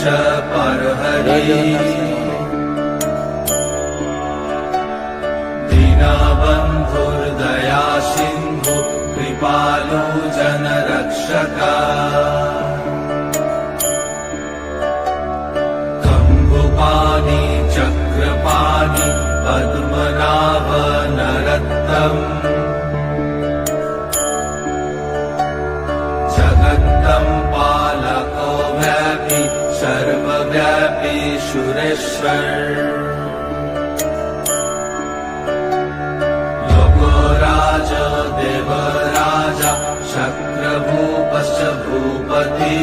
परहरि दीनबन्धुर्दया सिन्धु कृपालु जनरक्षका कम्बुपाणि चक्रपाणि पद्मनाभ नरोत्तम जगत्तं पालको व्यापी सर्वव्यापी सुरेश्वर लोकोराज देवराज शक्रभूपश्च भूपति